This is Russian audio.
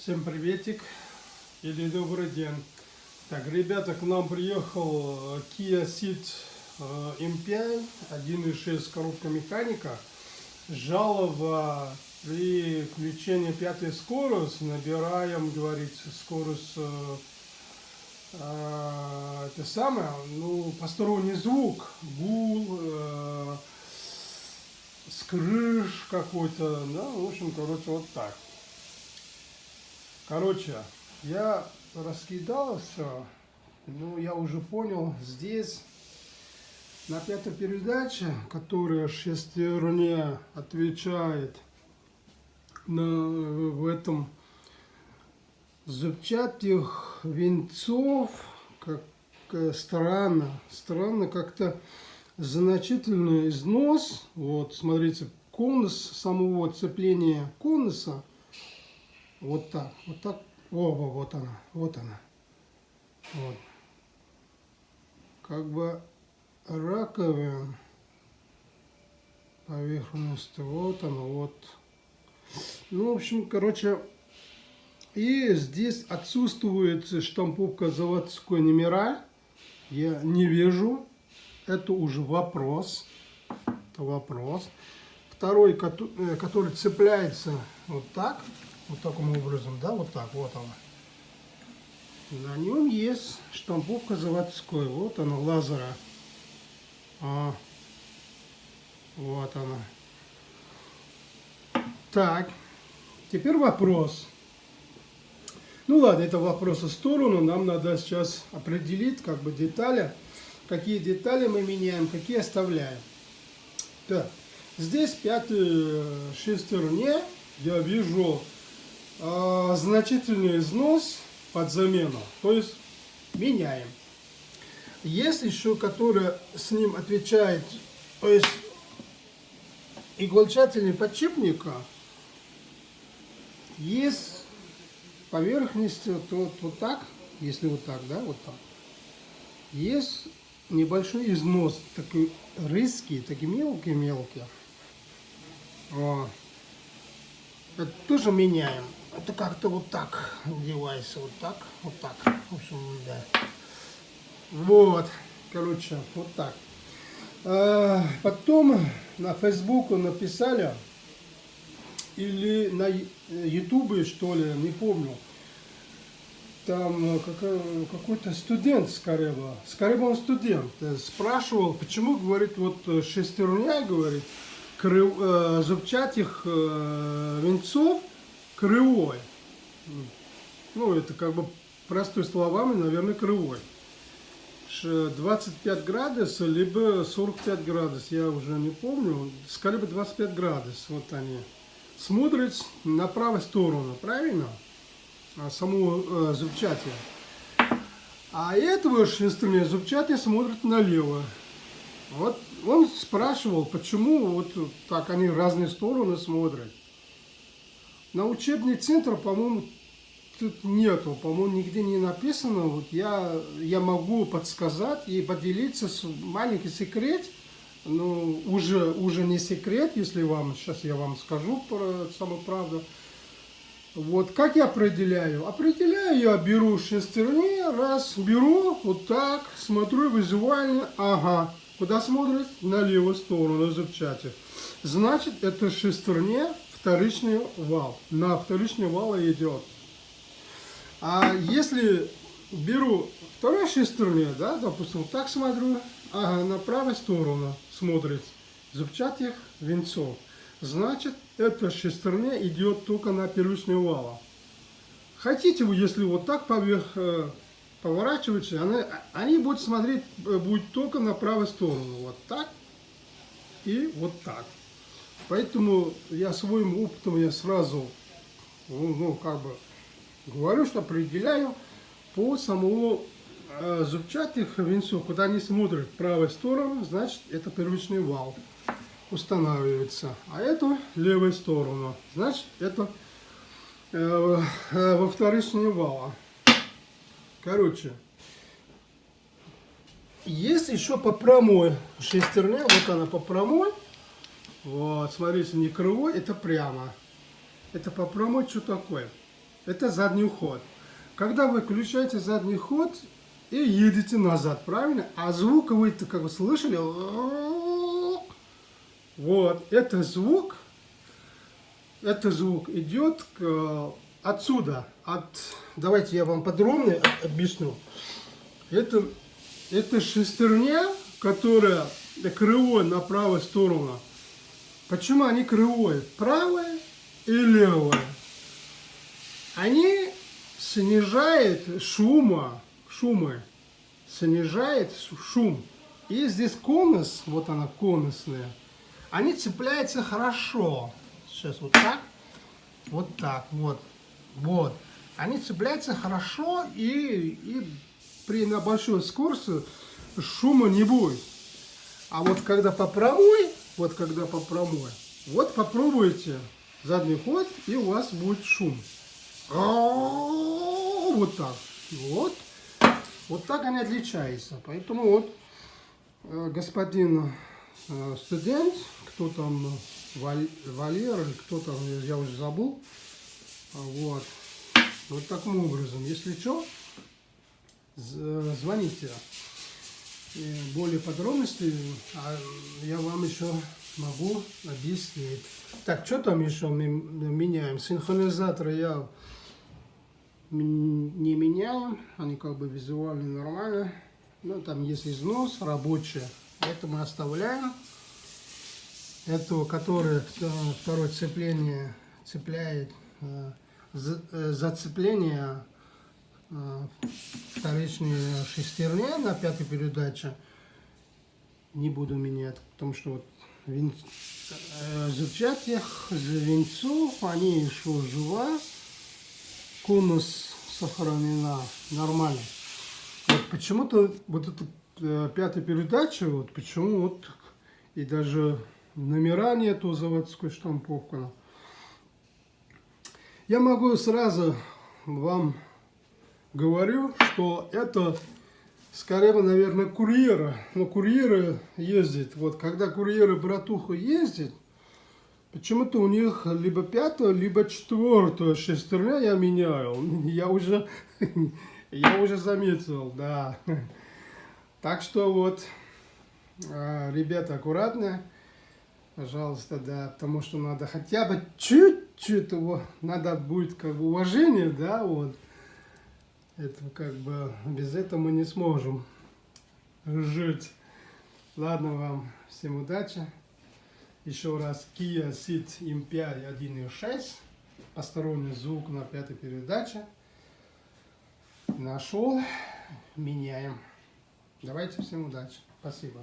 Всем приветик или добрый день. Так, ребята, к нам приехал Kia Ceed M5 1.6 коробка механика. Жалоба при включении пятой скорости. Набираем, говорится, скорость это самое, посторонний звук, гул, скрыш какой-то, да, в общем, короче, вот так. Короче, я раскидал все, но я уже понял, здесь на пятой передаче, которая шестерня отвечает в этом зубчатых винтов, как странно как-то значительный износ. Вот, смотрите, конус самого цепления конуса. Вот так. Вот она. Вот. Как бы раковина поверхности. Вот она, вот. Ну, в общем, короче, и здесь отсутствует штамповка заводской номера. Я не вижу. Это уже вопрос. Это вопрос. Второй, который цепляется вот так. Вот таким образом, да, вот так, вот она. На нем есть штамповка заводской. Вот она, лазера. Вот она. Так, теперь вопрос. Ну ладно, это вопрос в сторону. Нам надо сейчас определить как бы детали. Какие детали мы меняем, какие оставляем. Так, здесь пятой шестерне я вижу значительный износ под замену, то есть меняем. Есть еще, которая с ним отвечает, то есть иглоочертательный подшипника, есть поверхность вот так, если вот так, да, вот так. Есть небольшой износ, такой рыски, такие мелкие. Это тоже меняем. Это как-то вот так девайс, вот так. В общем, да. Вот, короче, вот так. Потом на Фейсбуке написали, или на Ютубе, что ли, не помню. Там какой-то студент, скорее он студент, спрашивал, почему, говорит, вот шестерня, говорит, зубчатых винтов кривой. Ну, это как бы простыми словами, наверное, кривой. 25 градусов, либо 45 градусов, я уже не помню. Скорее бы 25 градусов, вот они. Смотрят на правую сторону, правильно? Саму зубчатие. А этого шестерня зубчатые смотрят налево. Вот он спрашивал, почему вот так они в разные стороны смотрят. На учебный центр, по-моему, тут нету, по-моему, нигде не написано. Вот я могу подсказать и поделиться с маленький секрет, но уже не секрет, если сейчас я вам скажу самую правду. Вот как я определяю? Я беру шестерни, беру, вот так, смотрю визуально, ага. Куда смотрит? На левую сторону зубчатых. Значит, это шестерня, вторичный вал. На вторичный вал идет. А если беру вторую шестерню, да, допустим, так смотрю, ага, на правую сторону смотрит зубчатых винтов. Значит, эта шестерня идет только на первичный вал. Хотите вы, если вот так поворачиваете, они будут смотреть будет только на правую сторону. Вот так и вот так. Поэтому я своим опытом я сразу как бы говорю, что определяю по самому зубчатых винтов, куда они смотрят в правую сторону, значит это первичный вал устанавливается. А это левую сторону, значит это во вторичный вал. Короче, есть еще по прямой шестерня, вот она по прямой. Вот, смотрите, не кривой, это прямо. Это по прямой, что такое? это задний ход. Когда вы включаете задний ход и едете назад, правильно? А звук вы как бы слышали? Вот, этот звук идет отсюда. Давайте я вам подробнее объясню. Это шестерня, которая кривой на правую сторону. Почему они кривой? Правая и левая. Они снижают шумы, снижает шум. И здесь конус, вот она конусная, они цепляются хорошо. Сейчас вот так, вот. Они цепляются хорошо и на большой скорости шума не будет. А вот когда по прямой, вот попробуйте задний ход, и у вас будет шум. Вот так. Вот так они отличаются. Поэтому вот господин студент, кто там, Валер, или кто там, я уже забыл. Вот таким образом. Если что, звоните. И более подробности я вам еще могу объяснить. Так, что там еще мы меняем? Синхронизаторы я не меняем, они как бы визуально нормально. Но там есть износ рабочий, это мы оставляем. Это, который второе цепление цепляет, зацепление вторичной шестерни на пятой передаче не буду менять, потому что вот зубчатых венцов, они еще жива, конус сохранена нормально. Вот почему-то вот эта пятая передача, вот почему вот и даже номера нету, заводской штамповка. Я могу сразу вам говорю, что это скорее, наверное, курьеры. Но курьеры ездят. Вот когда курьеры братуха ездят, почему-то у них либо пятая, либо четвертая шестерня я меняю. Я уже заметил, да. Так что вот, ребята, аккуратно. Пожалуйста, да, потому что надо хотя бы чуть-чуть его, надо будет как бы уважение, да, вот. Это как бы без этого мы не сможем жить. Ладно вам, всем удачи. Еще раз, Kia Ceed M5 1.6. Посторонний звук на пятой передаче. Нашел, меняем. Давайте, всем удачи. Спасибо.